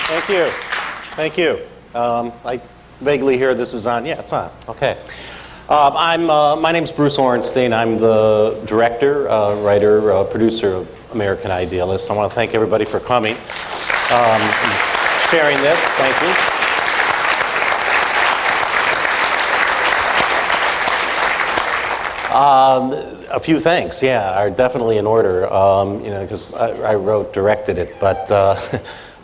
Thank you. Thank you. I vaguely hear this is on. Yeah, it's on. Okay. My name's Bruce Orenstein. I'm the director, writer, producer of American Idealist. I want to thank everybody for coming, sharing this. Thank you. A few thanks, yeah, are definitely in order, because I wrote, directed it, but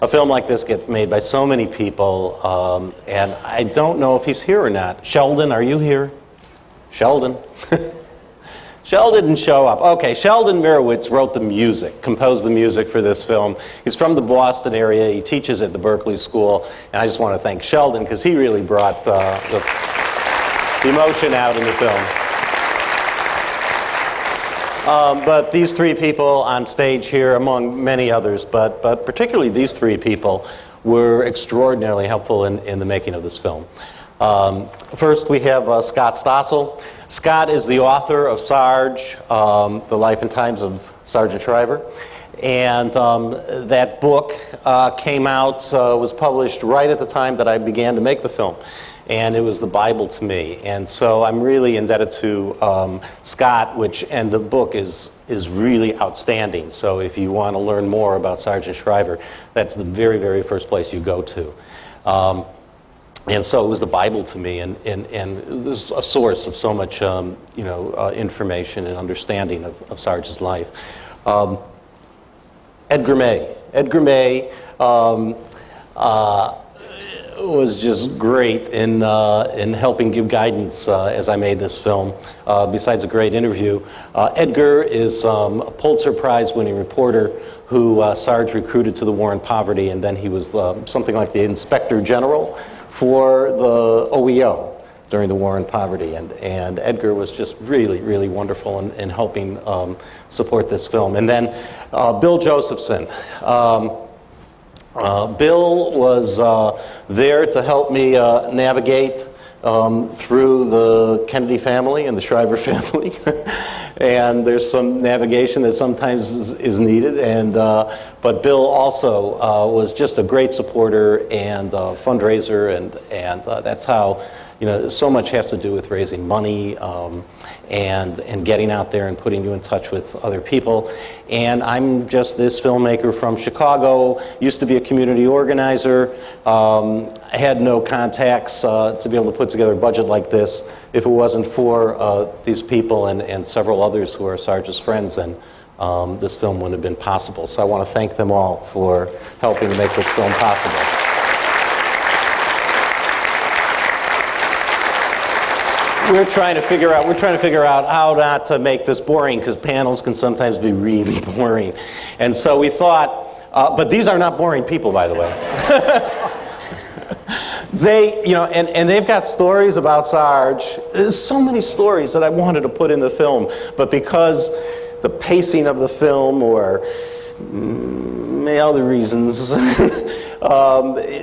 a film like this gets made by so many people, and I don't know if he's here or not. Sheldon, are you here? Sheldon? Sheldon didn't show up. Okay, Sheldon Mirowitz wrote the music, composed the music for this film. He's from the Boston area. He teaches at the Berkeley School, and I just want to thank Sheldon because he really brought the emotion out in the film. But these three people on stage here, among many others, but particularly these three people, were extraordinarily helpful in the making of this film. First, we have Scott Stossel. Scott is the author of Sarge, The Life and Times of Sargent Shriver. And that book came out, was published right at the time that I began to make the film. And it was the Bible to me. And so I'm really indebted to Scott, and the book is really outstanding. So if you want to learn more about Sargent Shriver, that's the very, very first place you go to. And so it was the Bible to me, and this is a source of so much information and understanding of Sarge's life. Edgar May. Edgar May was just great in helping give guidance as I made this film. Besides a great interview, Edgar is a Pulitzer Prize-winning reporter who Sarge recruited to the War on Poverty, and then he was something like the Inspector General for the OEO during the War on Poverty, and Edgar was just really, really wonderful in helping support this film. And then Bill Josephson. Bill was there to help me navigate through the Kennedy family and the Shriver family. And there's some navigation that sometimes is needed. But Bill also was just a great supporter and fundraiser, and that's how, so much has to do with raising money and getting out there and putting you in touch with other people. And I'm just this filmmaker from Chicago, used to be a community organizer. I had no contacts to be able to put together a budget like this if it wasn't for these people and several others who are Sarge's friends, and this film wouldn't have been possible. So I want to thank them all for helping to make this film possible. We're trying to figure out how not to make this boring, because panels can sometimes be really boring. And so we thought, but these are not boring people, by the way. And they've got stories about Sarge. There's so many stories that I wanted to put in the film, but because the pacing of the film or other reasons,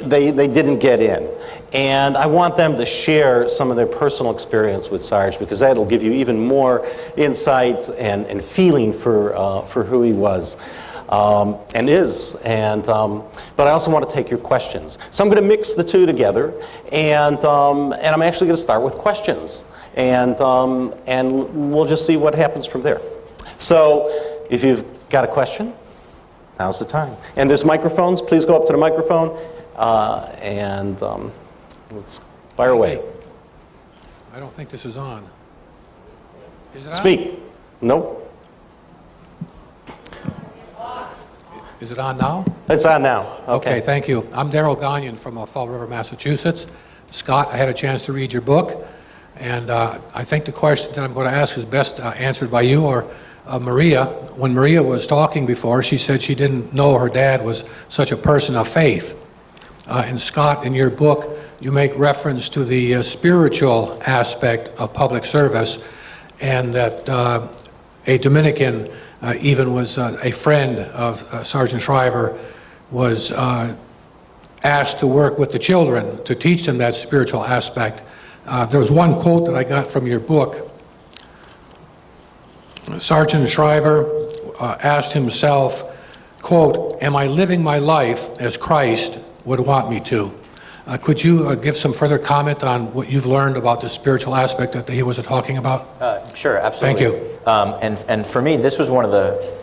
they didn't get in. And I want them to share some of their personal experience with Sarge, because that'll give you even more insight and feeling for who he was and is. But I also want to take your questions. So I'm going to mix the two together, and I'm actually going to start with questions, and we'll just see what happens from there. So if you've got a question, now's the time. And there's microphones. Please go up to the microphone let's fire away. I don't think this is on. Is it on? Speak. Nope. Is it on now? It's on now. Okay, thank you. I'm Darrell Gagnon from Fall River, Massachusetts. Scott, I had a chance to read your book, and I think the question that I'm going to ask is best answered by you or Maria. When Maria was talking before, she said she didn't know her dad was such a person of faith. And Scott, in your book, you make reference to the spiritual aspect of public service, and that a Dominican even was a friend of Sargent Shriver, was asked to work with the children to teach them that spiritual aspect. There was one quote that I got from your book. Sargent Shriver asked himself, quote, "Am I living my life as Christ would want me to. Could you give some further comment on what you've learned about the spiritual aspect that he was talking about? Sure, absolutely. Thank you. And for me, this was one of the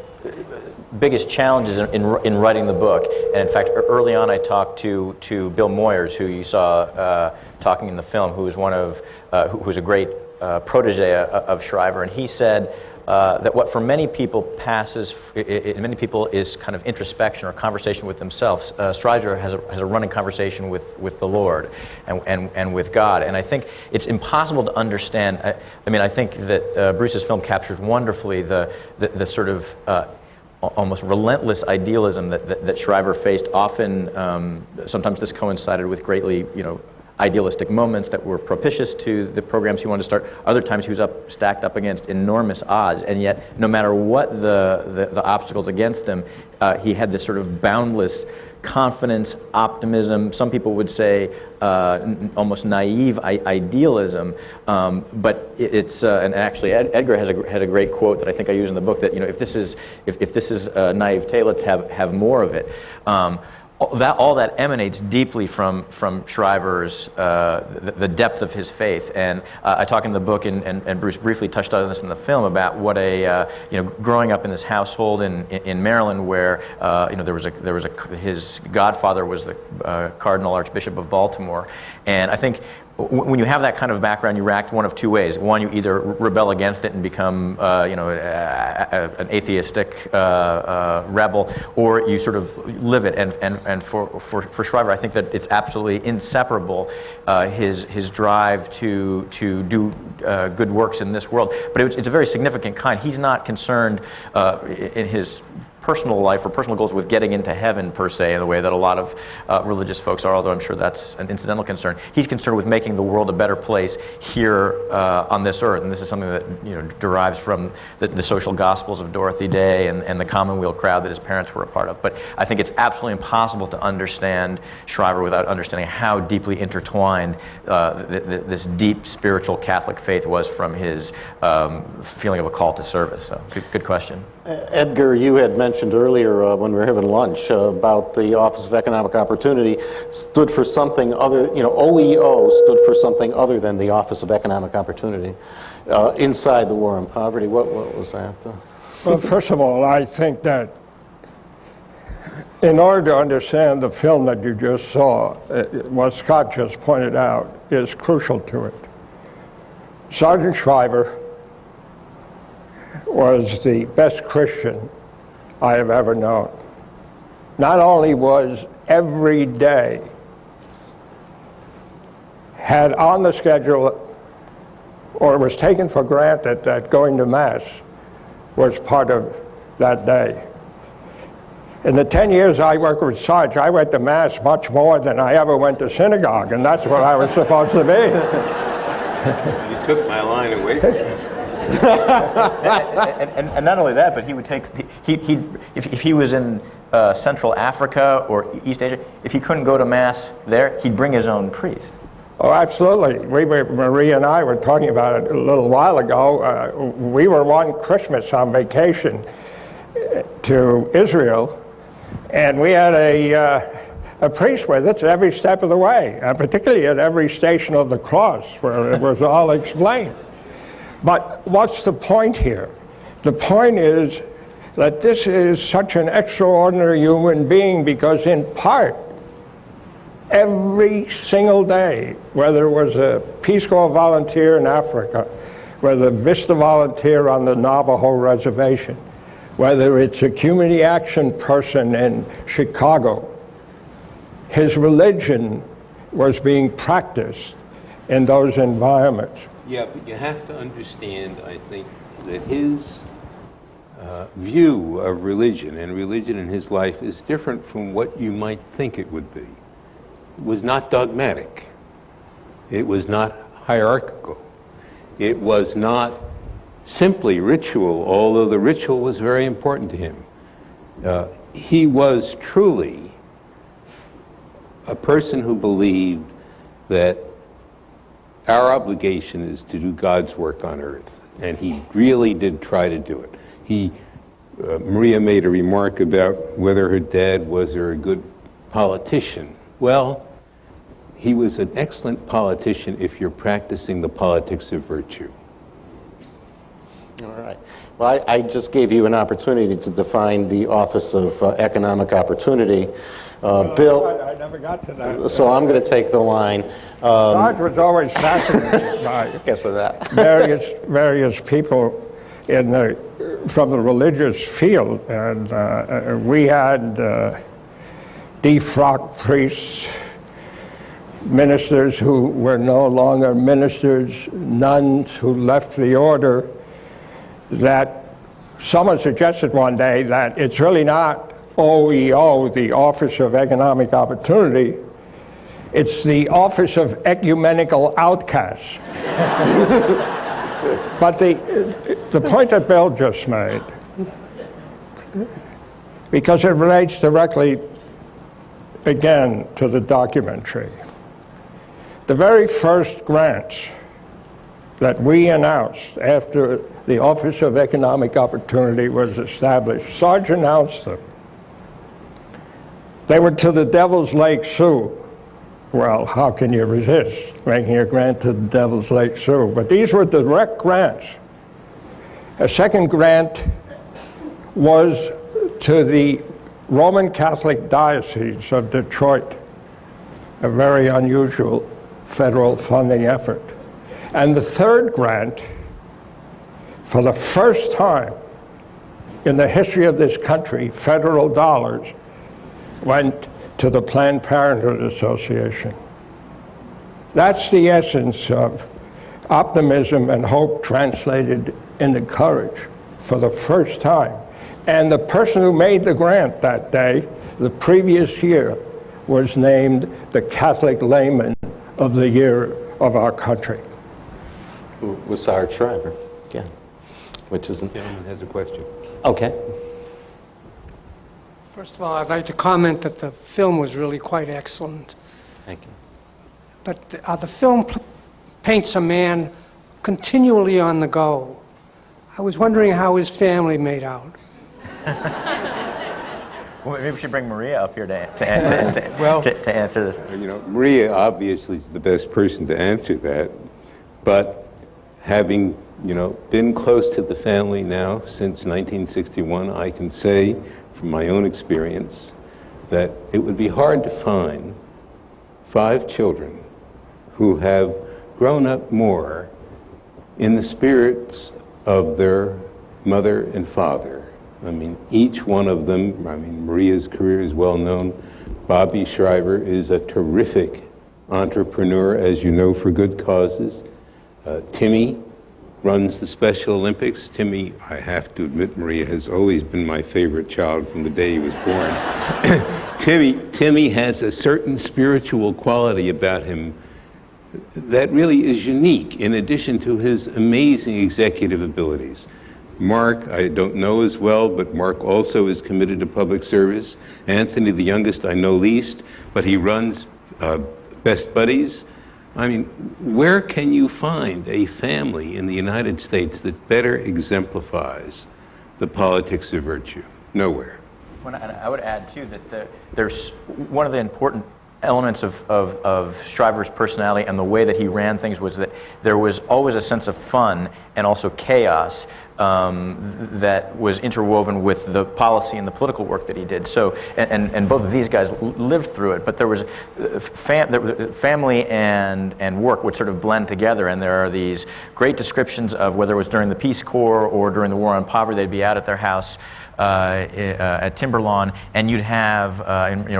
biggest challenges in writing the book. And in fact, early on, I talked to Bill Moyers, who you saw talking in the film, who was who's a great protege of Shriver, and he said that what for many people is kind of introspection or conversation with themselves. Shriver has a running conversation with the Lord and with God, and I think it's impossible to understand. I think that Bruce's film captures wonderfully the sort of almost relentless idealism that Shriver faced. Often, sometimes this coincided with greatly, idealistic moments that were propitious to the programs he wanted to start. Other times he was stacked up against enormous odds, and yet no matter what the obstacles against him, he had this sort of boundless confidence, optimism, some people would say almost naive idealism, but it's and actually Edgar had a great quote that I think I use in the book, that if this is naivete, let's have more of it. All that emanates deeply from Shriver's the depth of his faith, and I talk in the book, and Bruce briefly touched on this in the film, about what growing up in this household in Maryland, where his godfather was the Cardinal Archbishop of Baltimore, and I think when you have that kind of background, you react one of two ways. One, you either rebel against it and become, an atheistic rebel, or you sort of live it. And for Shriver, I think that it's absolutely inseparable, his drive to do good works in this world. But it's a very significant kind. He's not concerned in his personal life or personal goals with getting into heaven per se, in the way that a lot of religious folks are, although I'm sure that's an incidental concern. He's concerned with making the world a better place here on this earth, and this is something that derives from the social gospels of Dorothy Day and the Commonweal crowd that his parents were a part of. But I think it's absolutely impossible to understand Shriver without understanding how deeply intertwined this deep spiritual Catholic faith was from his feeling of a call to service. So good question. Edgar, you had mentioned earlier when we were having lunch about the Office of Economic Opportunity stood for something other, OEO stood for something other than the Office of Economic Opportunity inside the war on poverty. What was that? Well, first of all, I think that in order to understand the film that you just saw, what Scott just pointed out is crucial to it. Sargent Shriver was the best Christian I have ever known. Not only was every day had on the schedule, or was taken for granted, that going to Mass was part of that day. In the 10 years I worked with Sarge, I went to Mass much more than I ever went to synagogue, and that's what I was supposed to be. You took my line away from me. and not only that, but he would take if he was in Central Africa or East Asia, if he couldn't go to Mass there, he'd bring his own priest. Oh, absolutely. Maria and I were talking about it a little while ago. We were one Christmas on vacation to Israel, and we had a priest with us every step of the way, particularly at every Station of the Cross, where it was all explained. But what's the point here? The point is that this is such an extraordinary human being, because in part, every single day, whether it was a Peace Corps volunteer in Africa, whether a Vista volunteer on the Navajo reservation, whether it's a community action person in Chicago, his religion was being practiced in those environments. Yeah, but you have to understand, I think, that his view of religion and religion in his life is different from what you might think it would be. It was not dogmatic. It was not hierarchical. It was not simply ritual, although the ritual was very important to him. He was truly a person who believed that our obligation is to do God's work on earth, and he really did try to do it. Maria made a remark about whether her dad was a good politician. Well, he was an excellent politician if you're practicing the politics of virtue. All right. Well, I just gave you an opportunity to define the Office of Economic Opportunity. Bill, I never got to that. so I'm going to take the line. Sarge was always fascinated by Guess with that. various people from the religious field, and we had defrocked priests, ministers who were no longer ministers, nuns who left the order. That someone suggested one day that it's really not OEO, the Office of Economic Opportunity, it's the Office of Ecumenical Outcasts. But the point that Bill just made, because it relates directly, again, to the documentary. The very first grants that we announced after the Office of Economic Opportunity was established, Sarge announced them. They were to the Devil's Lake Sioux. Well, how can you resist making a grant to the Devil's Lake Sioux? But these were direct grants. A second grant was to the Roman Catholic Diocese of Detroit, a very unusual federal funding effort. And the third grant, for the first time in the history of this country, federal dollars went to the Planned Parenthood Association. That's the essence of optimism and hope translated into courage for the first time. And the person who made the grant that day, the previous year, was named the Catholic Layman of the Year of our country. With Sarge Shriver, yeah. Which isn't... The gentleman has a question. Okay. First of all, I'd like to comment that the film was really quite excellent. Thank you. But the film paints a man continually on the go. I was wondering how his family made out. Well, maybe we should bring Maria up here to answer this. You know, Maria obviously is the best person to answer that, but having, been close to the family now since 1961, I can say from my own experience that it would be hard to find 5 children who have grown up more in the spirits of their mother and father. I mean, each one of them, Maria's career is well known. Bobby Shriver is a terrific entrepreneur, as you know, for good causes. Timmy runs the Special Olympics. Timmy, I have to admit, Maria has always been my favorite child from the day he was born. Timmy has a certain spiritual quality about him that really is unique, in addition to his amazing executive abilities. Mark, I don't know as well, but Mark also is committed to public service. Anthony, the youngest, I know least, but he runs Best Buddies. I mean, where can you find a family in the United States that better exemplifies the politics of virtue? Nowhere. Well, and I would add, too, that there's one of the important elements of Shriver's personality and the way that he ran things was that there was always a sense of fun and also chaos that was interwoven with the policy and the political work that he did. So, and both of these guys lived through it, but there was family and work would sort of blend together, and there are these great descriptions of whether it was during the Peace Corps or during the War on Poverty, they'd be out at their house at Timberlawn, and you'd have,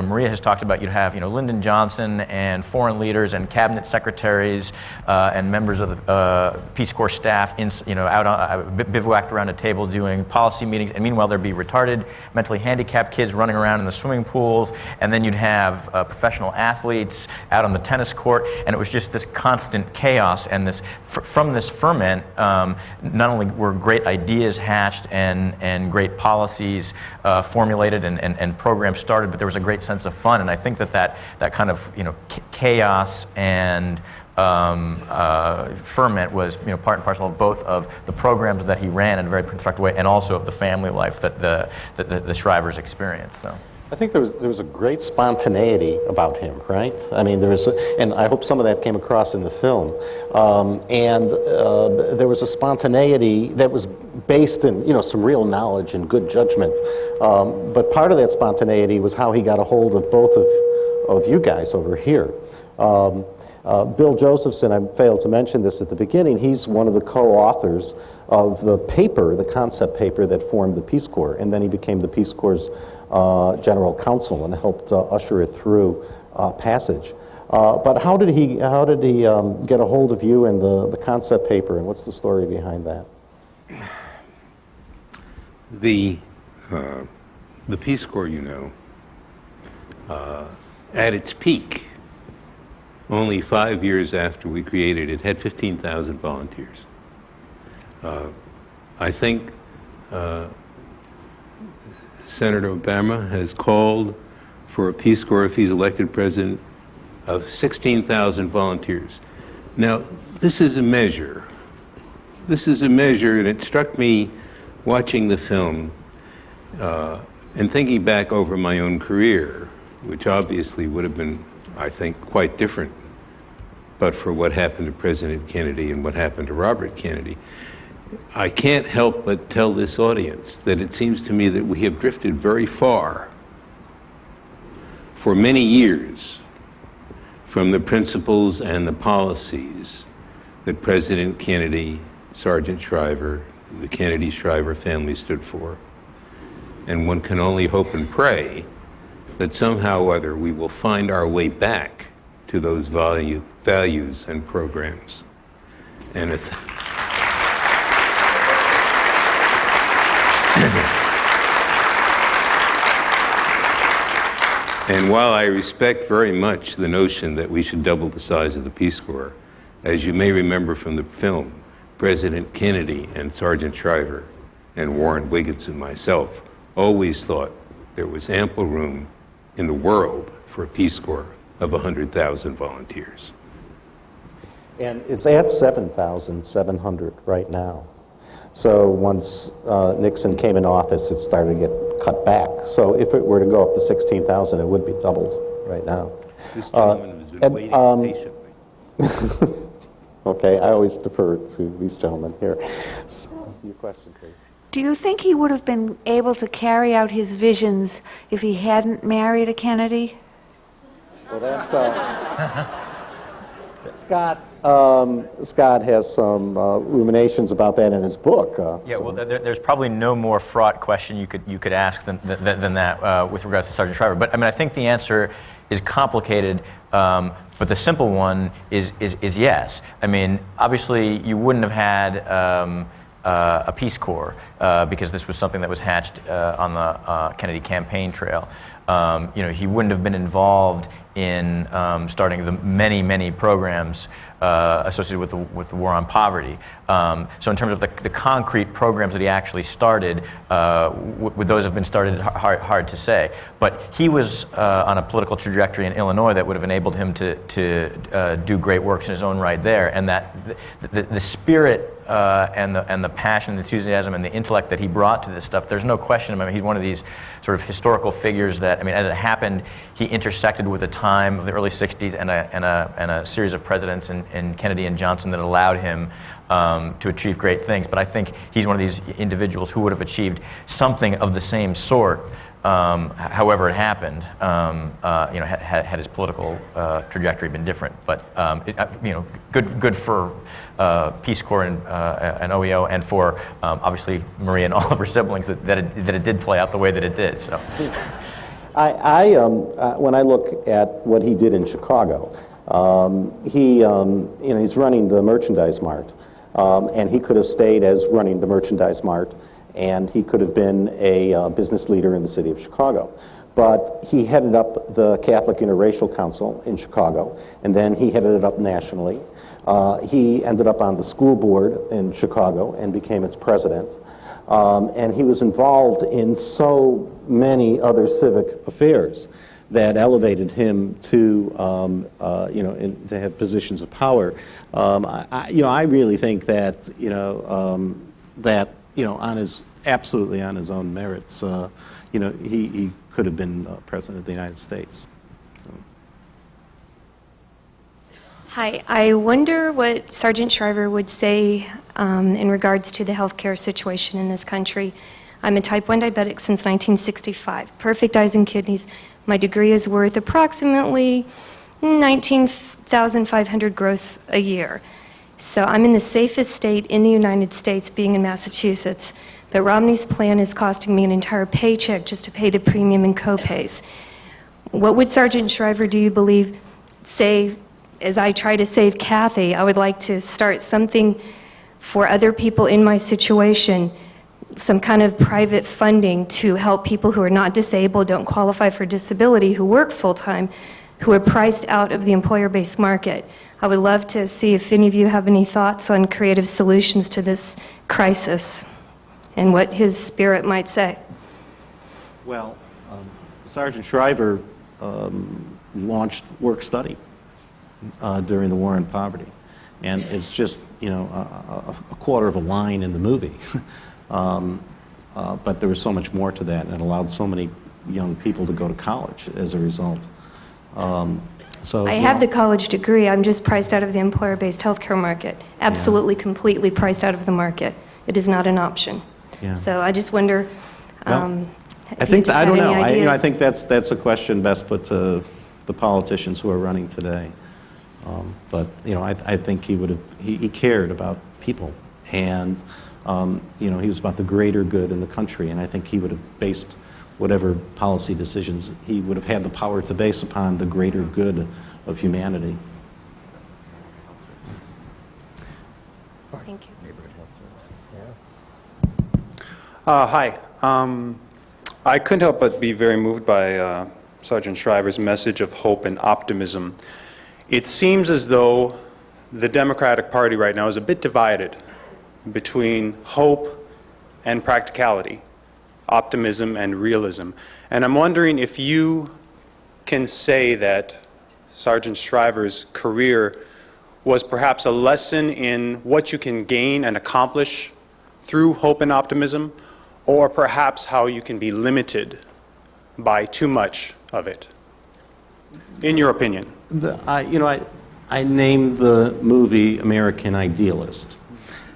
Maria has talked about, you'd have, Lyndon Johnson and foreign leaders and cabinet secretaries and members of the Peace Corps staff, bivouacked around a table doing policy meetings, and meanwhile there'd be retarded, mentally handicapped kids running around in the swimming pools, and then you'd have professional athletes out on the tennis court, and it was just this constant chaos, and this from this ferment, not only were great ideas hatched and great policies formulated and programs started, but there was a great sense of fun, and I think that kind of chaos and ferment was part and parcel of both of the programs that he ran in a very constructive way, and also of the family life that the Shrivers experienced. So. I think there was a great spontaneity about him, right? I mean, and I hope some of that came across in the film. There was a spontaneity that was based in, some real knowledge and good judgment. But part of that spontaneity was how he got a hold of both of you guys over here. Bill Josephson, I failed to mention this at the beginning, he's one of the co-authors of the paper, the concept paper that formed the Peace Corps, and then he became the Peace Corps' general counsel and helped usher it through passage. But how did he get a hold of you and the concept paper, and what's the story behind that? The Peace Corps, at its peak, only 5 years after we created it, had 15,000 volunteers. I think Senator Obama has called for a Peace Corps, if he's elected president, of 16,000 volunteers. Now, this is a measure. This is a measure, and it struck me watching the film and thinking back over my own career, which obviously would have been, I think, quite different, but for what happened to President Kennedy and what happened to Robert Kennedy. I can't help but tell this audience that it seems to me that we have drifted very far for many years from the principles and the policies that President Kennedy, Sargent Shriver, the Kennedy-Shriver family stood for. And one can only hope and pray that somehow or other we will find our way back to those values and programs. And and while I respect very much the notion that we should double the size of the Peace Corps, as you may remember from the film, President Kennedy and Sargent Shriver and Warren Wiggins and myself always thought there was ample room in the world for a Peace Corps of 100,000 volunteers. And it's at 7,700 right now. So once Nixon came in office, it started to get cut back. So if it were to go up to 16,000, it would be doubled right now. This gentleman has been waiting patiently. Okay, I always defer to these gentlemen here. So, your question, please. Do you think he would have been able to carry out his visions if he hadn't married a Kennedy? Well, that's Scott has some ruminations about that in his book. Yeah, well, there's probably no more fraught question you could ask than that with regards to Sargent Shriver. But I mean, I think the answer is complicated, but the simple one is yes. I mean, obviously, you wouldn't have had a Peace Corps because this was something that was hatched on the Kennedy campaign trail. He wouldn't have been involved in starting the many programs associated with the war on poverty. So in terms of the concrete programs that he actually started, would those have been started? Hard to say. But he was on a political trajectory in Illinois that would have enabled him to do great works in his own right there, and that the spirit and the passion, the enthusiasm, and the intellect that he brought to this stuff, there's no question. I mean, he's one of these sort of historical figures that, I mean, as it happened, he intersected with a time of the early 60s and a series of presidents in Kennedy and Johnson that allowed him to achieve great things. But I think he's one of these individuals who would have achieved something of the same sort, however it happened, had his political trajectory been different. But good for Peace Corps and OEO, and for obviously Maria and all of her siblings that it did play out the way that it did. So, when I look at what he did in Chicago, he's running the Merchandise Mart, and he could have stayed as running the Merchandise Mart, and he could have been a business leader in the city of Chicago. But he headed up the Catholic Interracial Council in Chicago, and then he headed it up nationally. He ended up on the school board in Chicago and became its president. And he was involved in so many other civic affairs that elevated him to, to have positions of power. I really think that, absolutely on his own merits, he could have been President of the United States. Hi, I wonder what Sargent Shriver would say in regards to the healthcare situation in this country. I'm a type 1 diabetic since 1965, perfect eyes and kidneys. My degree is worth approximately $19,500 gross a year. So I'm in the safest state in the United States, being in Massachusetts, but Romney's plan is costing me an entire paycheck just to pay the premium and co-pays. What would Sargent Shriver, do you believe, say, as I try to save Kathy? I would like to start something for other people in my situation, some kind of private funding to help people who are not disabled, don't qualify for disability, who work full-time, who are priced out of the employer-based market. I would love to see if any of you have any thoughts on creative solutions to this crisis and what his spirit might say. Well, Sargent Shriver launched work study during the war on poverty, and it's just, you know, a quarter of a line in the movie. But there was so much more to that, and it allowed so many young people to go to college as a result. I have the college degree. I'm just priced out of the employer-based healthcare market. Absolutely, completely priced out of the market. It is not an option. Yeah. So I just wonder. I think I don't know. I think that's a question best put to the politicians who are running today. But you know, I think he would have. He cared about people, and you know, he was about the greater good in the country, and I think he would have based whatever policy decisions he would have had the power to base upon the greater good of humanity. Thank you. Hi. I couldn't help but be very moved by Sargent Shriver's message of hope and optimism. It seems as though the Democratic Party right now is a bit divided between hope and practicality, optimism and realism. And I'm wondering if you can say that Sargent Shriver's career was perhaps a lesson in what you can gain and accomplish through hope and optimism, or perhaps how you can be limited by too much of it, in your opinion. I named the movie American Idealist,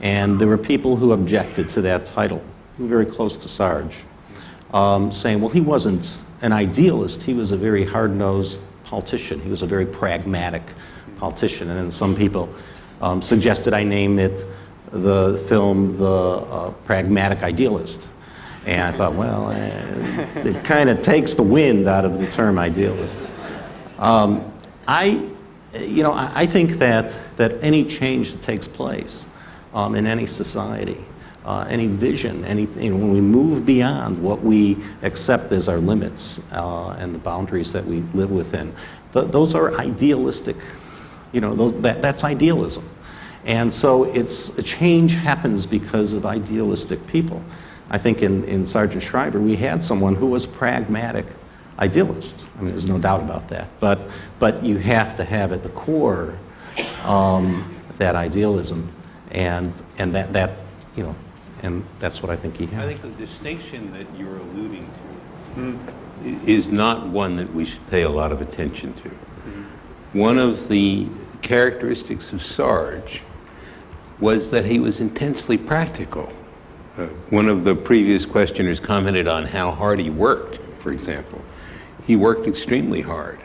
and there were people who objected to that title, who were very close to Sarge, saying, well, he wasn't an idealist, he was a very hard-nosed politician, he was a very pragmatic politician. And then some people suggested I name the film The Pragmatic Idealist. And I thought, well, it kind of takes the wind out of the term idealist. I think that any change that takes place in any society, any vision, when we move beyond what we accept as our limits and the boundaries that we live within, those are idealistic. That's idealism. And so a change happens because of idealistic people. I think in Sargent Shriver, we had someone who was pragmatic idealist. I mean, there's no doubt about that. But you have to have at the core that idealism, and that and that's what I think he had. I think the distinction that you're alluding to is not one that we should pay a lot of attention to. One of the characteristics of Sarge was that he was intensely practical. One of the previous questioners commented on how hard he worked, for example. He worked extremely hard.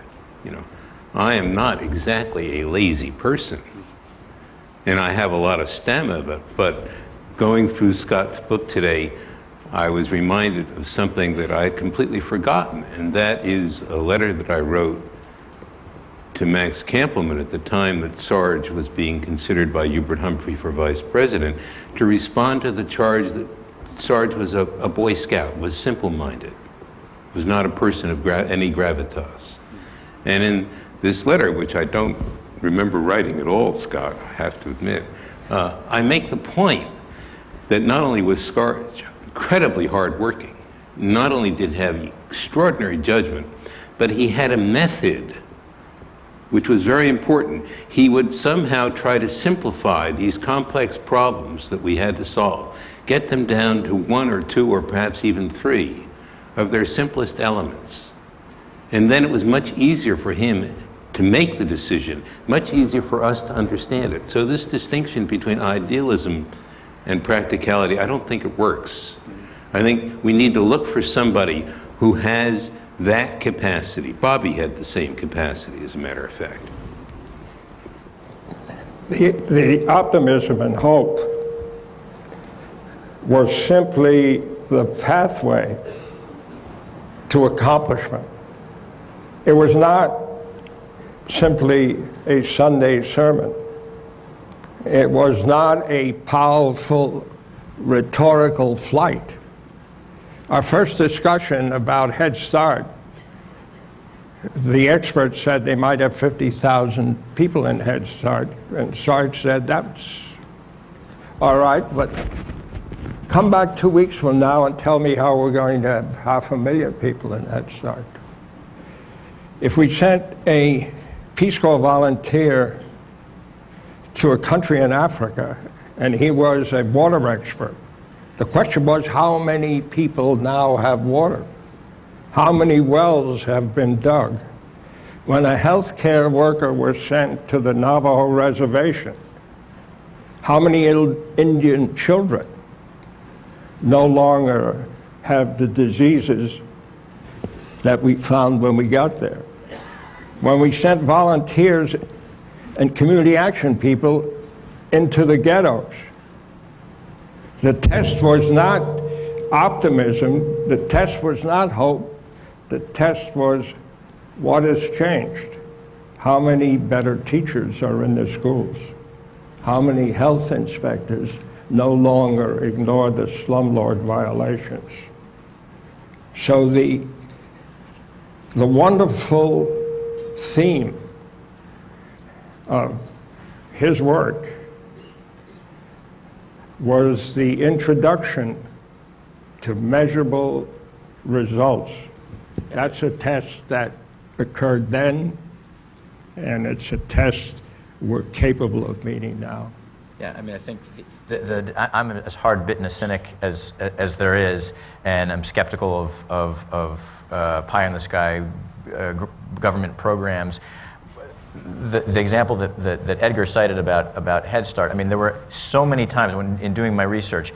I am not exactly a lazy person, and I have a lot of stamina, but going through Scott's book today, I was reminded of something that I had completely forgotten, and that is a letter that I wrote to Max Kampelman at the time that Sarge was being considered by Hubert Humphrey for vice president, to respond to the charge that Sarge was a Boy Scout, was simple-minded, was not a person of any gravitas. And in this letter, which I don't remember writing at all, Scott, I have to admit, I make the point that not only was Sarge incredibly hardworking, not only did he have extraordinary judgment, but he had a method which was very important. He would somehow try to simplify these complex problems that we had to solve, get them down to one or two or perhaps even three of their simplest elements. And then it was much easier for him to make the decision, much easier for us to understand it. So this distinction between idealism and practicality, I don't think it works. I think we need to look for somebody who has that capacity. Bobby had the same capacity, as a matter of fact. The optimism and hope was simply the pathway to accomplishment. It was not simply a Sunday sermon. It was not a powerful rhetorical flight. Our first discussion about Head Start, the experts said they might have 50,000 people in Head Start, and Sarge said, that's all right, but come back 2 weeks from now and tell me how we're going to have 500,000 people in Head Start. If we sent a Peace Corps volunteer to a country in Africa, and he was a water expert, the question was, how many people now have water? How many wells have been dug? When a healthcare worker was sent to the Navajo reservation, how many Indian children no longer have the diseases that we found when we got there? When we sent volunteers and community action people into the ghettos, the test was not optimism, the test was not hope, the test was what has changed. How many better teachers are in the schools? How many health inspectors no longer ignore the slumlord violations? So the wonderful theme of his work was the introduction to measurable results. That's a test that occurred then, and it's a test we're capable of meeting now. Yeah, I mean, I think I'm as hard-bitten a cynic as there is, and I'm skeptical of pie-in-the-sky government programs. The example that Edgar cited about Head Start, I mean, there were so many times in doing my research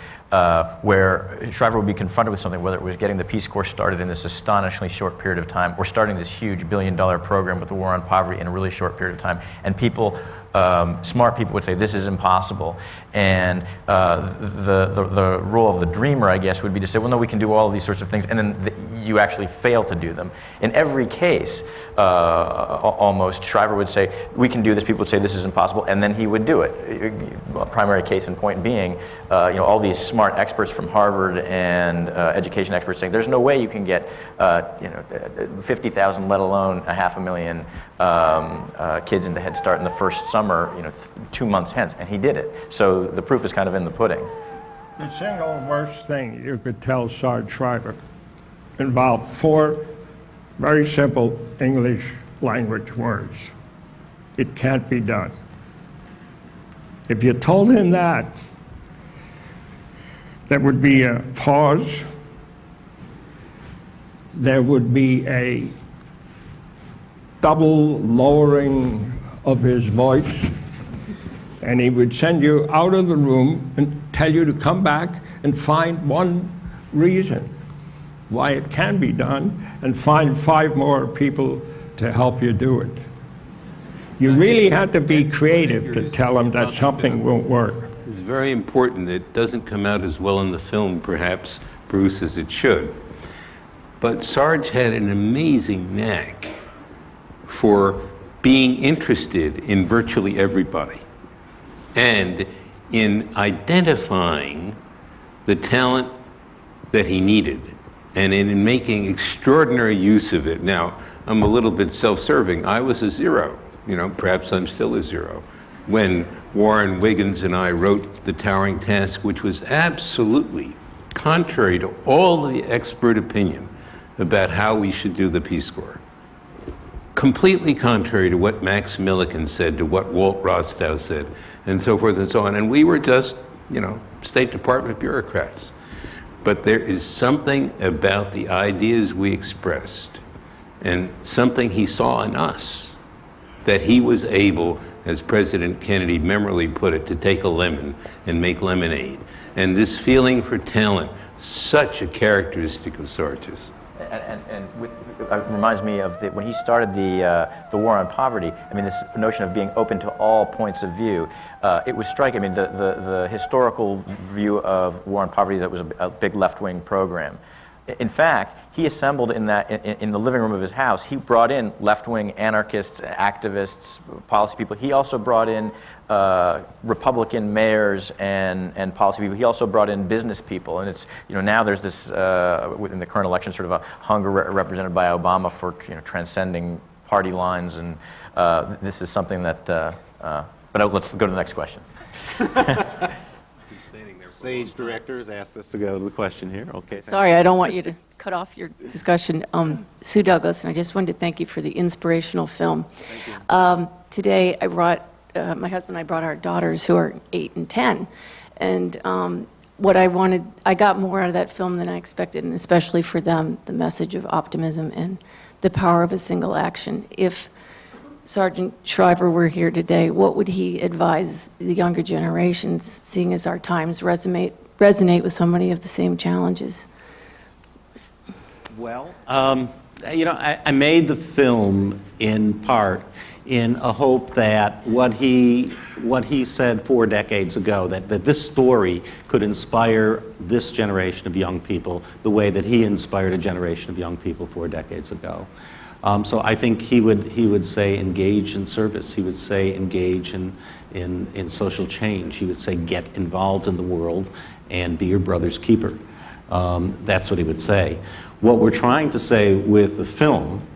where Shriver would be confronted with something, whether it was getting the Peace Corps started in this astonishingly short period of time, or starting this huge billion-dollar program with the war on poverty in a really short period of time, and people, smart people would say, this is impossible. And the role of the dreamer, I guess, would be to say, well, no, we can do all of these sorts of things, and then you actually fail to do them. In every case, almost, Shriver would say, we can do this, people would say, this is impossible, and then he would do it. Primary case in point being, all these smart experts from Harvard and education experts saying, there's no way you can get 50,000, let alone 500,000 kids into Head Start in the first summer, 2 months hence, and he did it. So the proof is kind of in the pudding. The single worst thing you could tell Sarge Shriver involved 4 very simple English language words. It can't be done. If you told him that, there would be a pause, there would be a double lowering of his voice, and he would send you out of the room and tell you to come back and find one reason why it can be done, and find 5 more people to help you do it. You really had to be creative to tell him that something won't work. It's very important. It doesn't come out as well in the film, perhaps, Bruce, as it should. But Sarge had an amazing knack for being interested in virtually everybody and in identifying the talent that he needed and in making extraordinary use of it. Now, I'm a little bit self-serving. I was a 0, perhaps I'm still a 0, when Warren Wiggins and I wrote The Towering Task, which was absolutely contrary to all the expert opinion about how we should do the Peace Corps. Completely contrary to what Max Millikan said, to what Walt Rostow said, and so forth and so on. And we were just, State Department bureaucrats. But there is something about the ideas we expressed and something he saw in us that he was able, as President Kennedy memorably put it, to take a lemon and make lemonade. And this feeling for talent, such a characteristic of Sarge's. And it reminds me of when he started the war on poverty. I mean, this notion of being open to all points of view. It was striking. I mean, the historical view of war on poverty, that was a big left-wing program. In fact, he assembled in the living room of his house. He brought in left-wing anarchists, activists, policy people. He also brought in Republican mayors and policy people. He also brought in business people. And it's, now there's this in the current election sort of a hunger represented by Obama for transcending party lines. And this is something that. But let's go to the next question. Stage directors asked us to go to the question here. Okay. Sorry, I don't want you to cut off your discussion. Sue Douglas, and I just wanted to thank you for the inspirational film. Today, I brought, my husband and I brought our daughters who are 8 and 10. And I got more out of that film than I expected, and especially for them, the message of optimism and the power of a single action. If Sargent Shriver were here today, what would he advise the younger generations, seeing as our times resonate with so many of the same challenges? Well, I made the film in part in a hope that what he said 4 decades ago, that this story could inspire this generation of young people the way that he inspired a generation of young people 4 decades ago. So I think he would say engage in service. He would say engage in social change. He would say get involved in the world and be your brother's keeper. That's what he would say. What we're trying to say with the film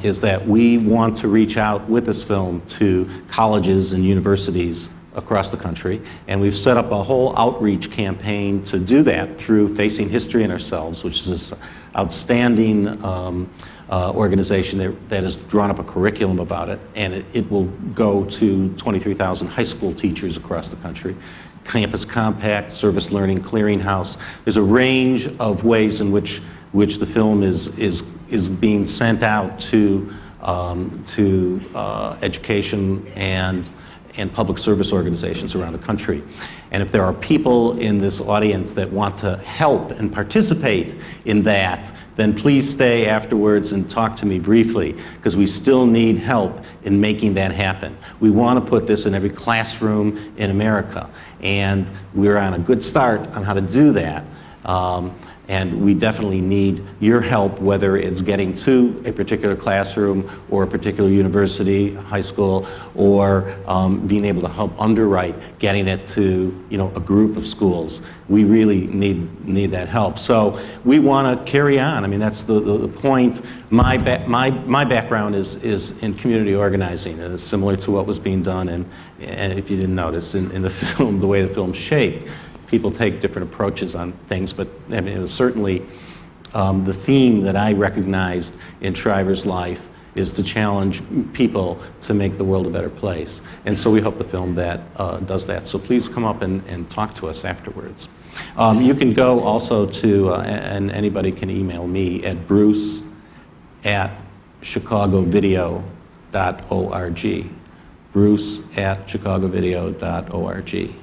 is that we want to reach out with this film to colleges and universities across the country, and we've set up a whole outreach campaign to do that through Facing History and Ourselves, which is this outstanding organization that has drawn up a curriculum about it, and it will go to 23,000 high school teachers across the country. Campus Compact, Service Learning Clearinghouse. There's a range of ways in which the film is being sent out to education and public service organizations around the country. And if there are people in this audience that want to help and participate in that, then please stay afterwards and talk to me briefly, because we still need help in making that happen. We want to put this in every classroom in America, and we're on a good start on how to do that. And we definitely need your help, whether it's getting to a particular classroom or a particular university, high school, or being able to help underwrite getting it to a group of schools. We really need that help. So we want to carry on. I mean, that's the point. My background is in community organizing, and it's similar to what was being done. And if you didn't notice in the film, the way the film's shaped. People take different approaches on things, but I mean, it was certainly the theme that I recognized in Shriver's life is to challenge people to make the world a better place. And so we hope the film does that. So please come up and talk to us afterwards. You can go also to, and anybody can email me at bruce@chicagovideo.org. bruce@chicagovideo.org.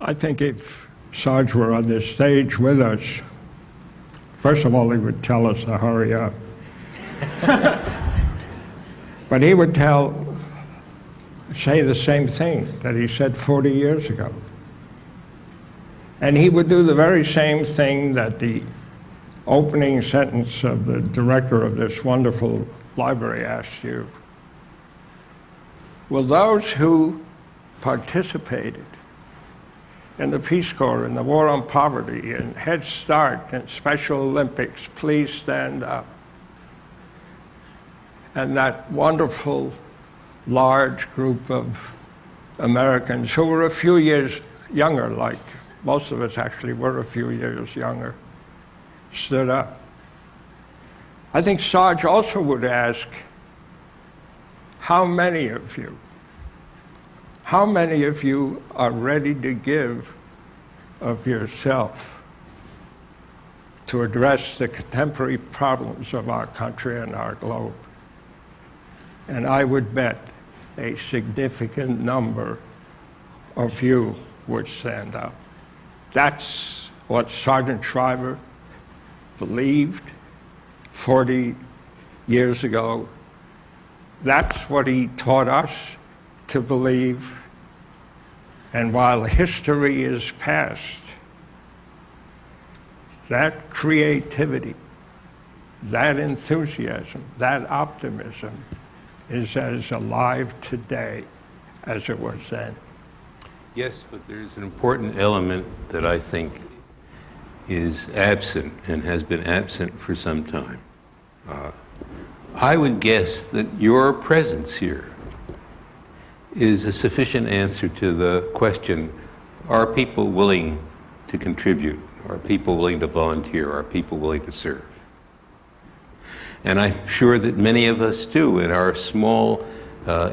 I think if Sarge were on this stage with us, first of all, he would tell us to hurry up. But he would say the same thing that he said 40 years ago. And he would do the very same thing that the opening sentence of the director of this wonderful library asked you. Will those who participated in the Peace Corps, in the War on Poverty, and Head Start, and Special Olympics, please stand up? And that wonderful, large group of Americans who were a few years younger, like most of us actually were a few years younger, stood up. I think Sarge also would ask, how many of you How many of you are ready to give of yourself to address the contemporary problems of our country and our globe? And I would bet a significant number of you would stand up. That's what Sargent Shriver believed 40 years ago. That's what he taught us to believe. And while history is past, that creativity, that enthusiasm, that optimism is as alive today as it was then. Yes, but there's an important element that I think is absent and has been absent for some time. I would guess that your presence here is a sufficient answer to the question, are people willing to contribute? Are people willing to volunteer? Are people willing to serve? And I'm sure that many of us do in our small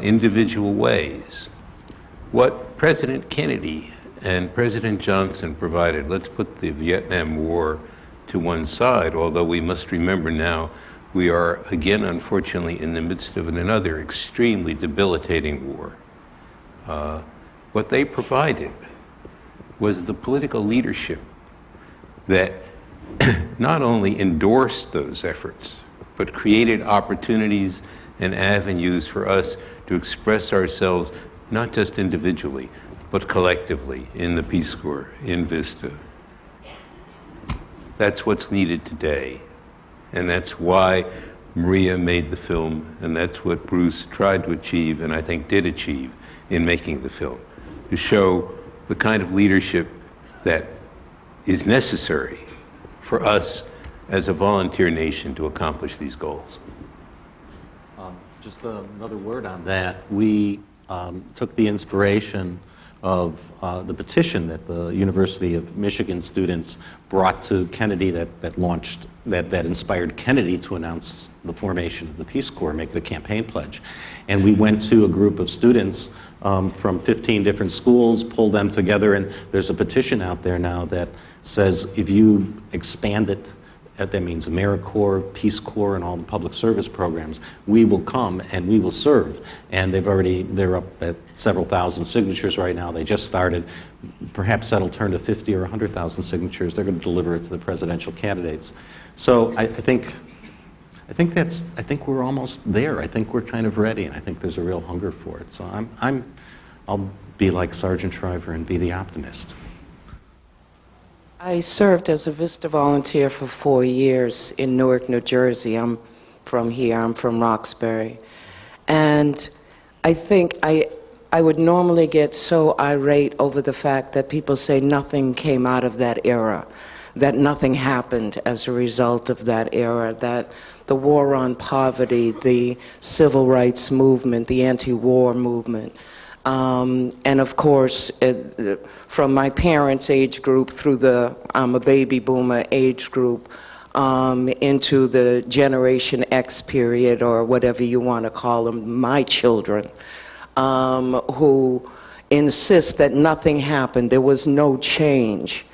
individual ways. What President Kennedy and President Johnson provided, let's put the Vietnam War to one side, although we must remember now we are again, unfortunately, in the midst of another extremely debilitating war. What they provided was the political leadership that not only endorsed those efforts, but created opportunities and avenues for us to express ourselves not just individually, but collectively in the Peace Corps, in VISTA. That's what's needed today. And that's why Maria made the film, and that's what Bruce tried to achieve, and I think did achieve in making the film, to show the kind of leadership that is necessary for us as a volunteer nation to accomplish these goals. Just another word on that. We took the inspiration of the petition that the University of Michigan students brought to Kennedy that launched, that inspired Kennedy to announce the formation of the Peace Corps, make it a campaign pledge. And we went to a group of students from 15 different schools, pulled them together, and there's a petition out there now that says if you expand it, that means AmeriCorps, Peace Corps, and all the public service programs, we will come and we will serve. And they're up at several thousand signatures right now. They just started. Perhaps that'll turn to 50 or 100,000 signatures. They're going to deliver it to the presidential candidates. So I think we're almost there. I think we're kind of ready, and I think there's a real hunger for it. So I'll be like Sargent Shriver and be the optimist. I served as a VISTA volunteer for 4 years in Newark, New Jersey. I'm from here, I'm from Roxbury. And I think I would normally get so irate over the fact that people say nothing came out of that era, that nothing happened as a result of that era, that the war on poverty, the civil rights movement, the anti-war movement, and of course, from my parents' age group through I'm a baby boomer age group, into the Generation X period, or whatever you want to call them, my children, who insist that nothing happened, there was no change.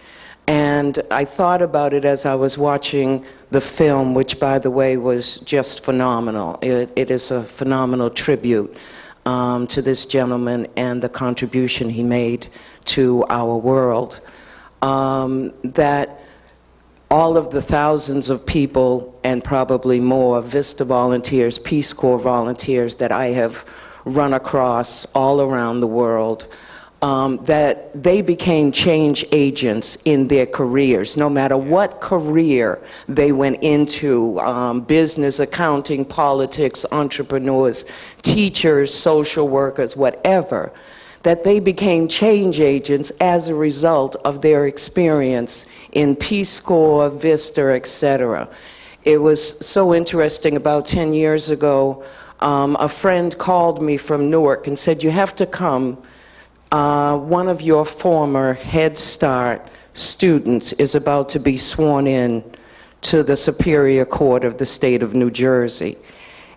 And I thought about it as I was watching the film, which, by the way, was just phenomenal. It is a phenomenal tribute to this gentleman and the contribution he made to our world. That all of the thousands of people, and probably more, VISTA volunteers, Peace Corps volunteers that I have run across all around the world, that they became change agents in their careers, no matter what career they went into, business, accounting, politics, entrepreneurs, teachers, social workers, whatever, that they became change agents as a result of their experience in Peace Corps, VISTA, etc. It was so interesting. About 10 years ago, a friend called me from Newark and said, you have to come. One of your former Head Start students is about to be sworn in to the Superior Court of the state of New Jersey.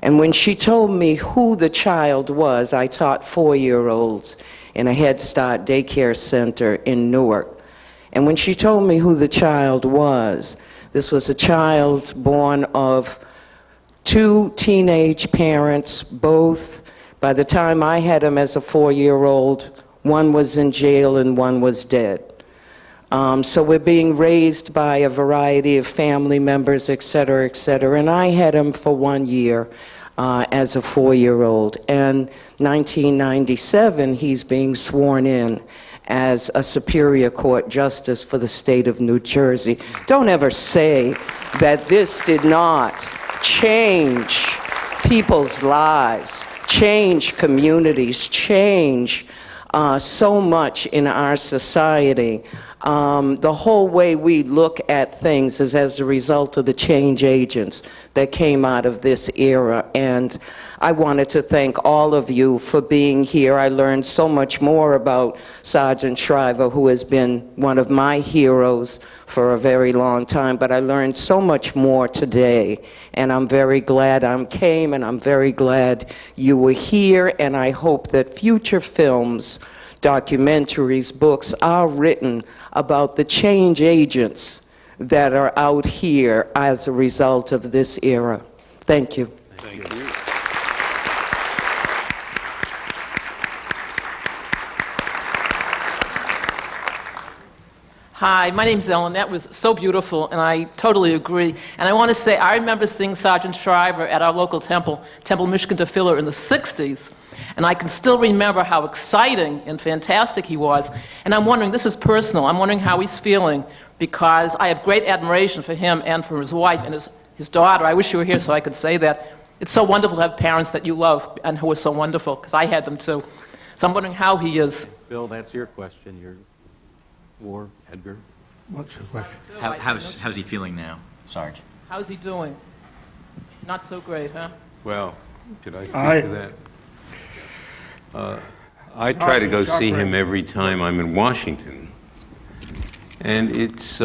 And when she told me who the child was, I taught 4-year-olds in a Head Start daycare center in Newark. And when she told me who the child was, this was a child born of 2 teenage parents, both, by the time I had him as a 4-year-old, one was in jail and one was dead. So we're being raised by a variety of family members, et cetera, and I had him for 1 year as a 4-year-old. And 1997, he's being sworn in as a Superior Court Justice for the state of New Jersey. Don't ever say that this did not change people's lives, change communities, change so much in our society. The whole way we look at things is as a result of the change agents that came out of this era. And I wanted to thank all of you for being here. I learned so much more about Sargent Shriver, who has been one of my heroes for a very long time, but I learned so much more today. And I'm very glad I came, and I'm very glad you were here, and I hope that future films, documentaries, books are written about the change agents that are out here as a result of this era. Thank you. Thank you. Hi, my name's Ellen. That was so beautiful, and I totally agree. And I want to say, I remember seeing Sargent Shriver at our local temple, Temple Michigan Tefillah, in the 60s. And I can still remember how exciting and fantastic he was. And I'm wondering, this is personal, I'm wondering how he's feeling, because I have great admiration for him and for his wife and his daughter. I wish you were here so I could say that. It's so wonderful to have parents that you love and who are so wonderful, because I had them too. So I'm wondering how he is. Bill, that's your question. Or Edgar? What's your question? How's he feeling now, Sarge? How's he doing? Not so great, huh? Well, could I speak to that? I try to go see him every time I'm in Washington, and it's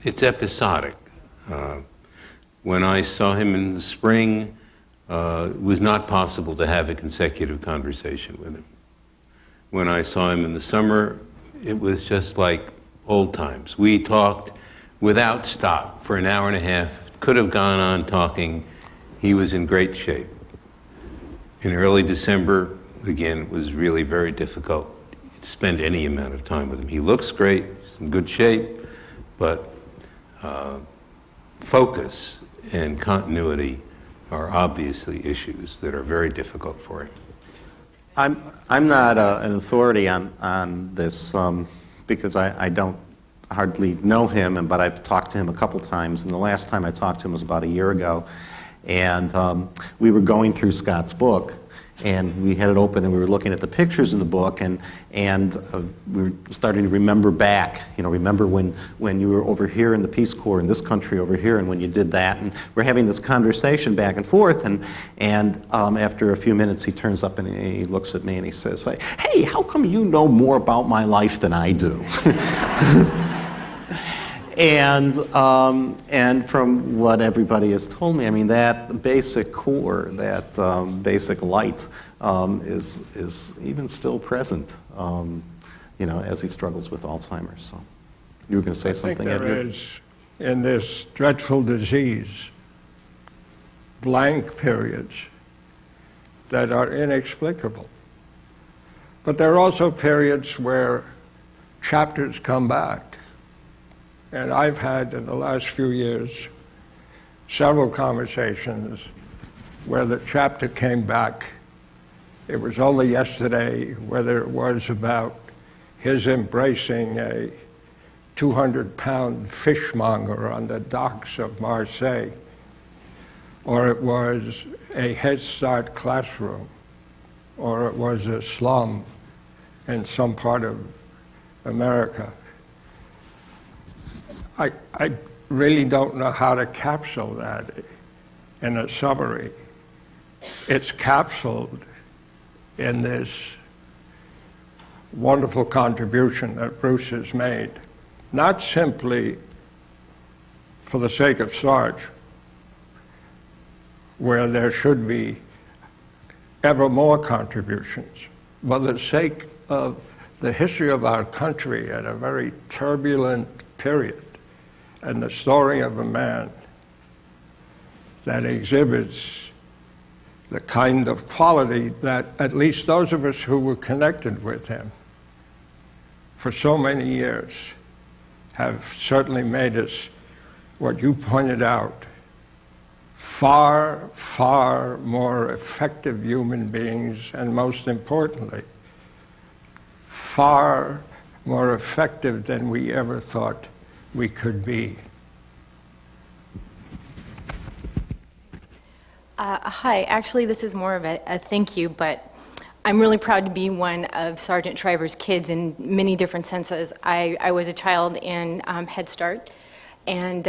episodic. When I saw him in the spring, it was not possible to have a consecutive conversation with him. When I saw him in the summer, it was just like old times. We talked without stop for an hour and a half, could have gone on talking. He was in great shape. In early December, again, it was really very difficult to spend any amount of time with him. He looks great, he's in good shape, but focus and continuity are obviously issues that are very difficult for him. I'm not an authority on this because I don't hardly know him, but I've talked to him a couple times, and the last time I talked to him was about a year ago, and we were going through Scott's book, and we had it open and we were looking at the pictures in the book, and we were starting to remember back, remember when you were over here in the Peace Corps in this country over here, and when you did that, and we're having this conversation back and forth, and after a few minutes he turns up and he looks at me and he says, "Hey, how come you know more about my life than I do?" And from what everybody has told me, I mean, that basic core, that basic light is even still present, as he struggles with Alzheimer's. So you were going to say something, Edgar? There is, in this dreadful disease, blank periods that are inexplicable. But there are also periods where chapters come back. And I've had, in the last few years, several conversations where the chapter came back. It was only yesterday, whether it was about his embracing a 200-pound fishmonger on the docks of Marseille, or it was a Head Start classroom, or it was a slum in some part of America. I really don't know how to capsule that in a summary. It's capsuled in this wonderful contribution that Bruce has made, not simply for the sake of Sarge, where there should be ever more contributions, for the sake of the history of our country at a very turbulent period, and the story of a man that exhibits the kind of quality that at least those of us who were connected with him for so many years have certainly made us, what you pointed out, far, far more effective human beings, and most importantly, far more effective than we ever thought we could be. Hi, actually this is more of a thank you, but I'm really proud to be one of Sargent Shriver's kids in many different senses. I was a child in Head Start, and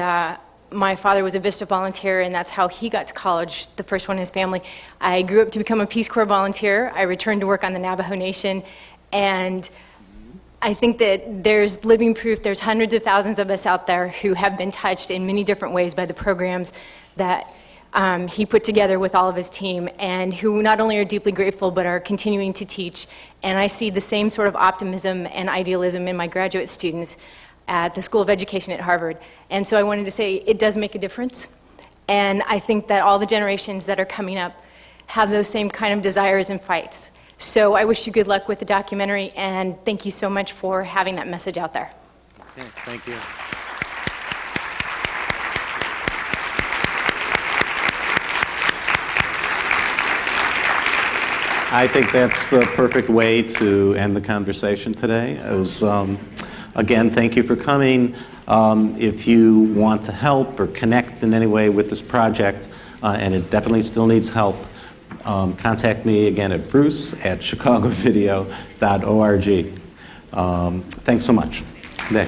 my father was a VISTA volunteer, and that's how he got to college, the first one in his family. I grew up to become a Peace Corps volunteer. I returned to work on the Navajo Nation, and I think that there's living proof. There's hundreds of thousands of us out there who have been touched in many different ways by the programs that he put together with all of his team, and who not only are deeply grateful but are continuing to teach. And I see the same sort of optimism and idealism in my graduate students at the School of Education at Harvard. And so I wanted to say it does make a difference, and I think that all the generations that are coming up have those same kind of desires and fights. So I wish you good luck with the documentary, and thank you so much for having that message out there. Okay, thank you. I think that's the perfect way to end the conversation today. It was, again, thank you for coming. If you want to help or connect in any way with this project, and it definitely still needs help, contact me again at bruce@chicagovideo.org. Thanks so much. Nick.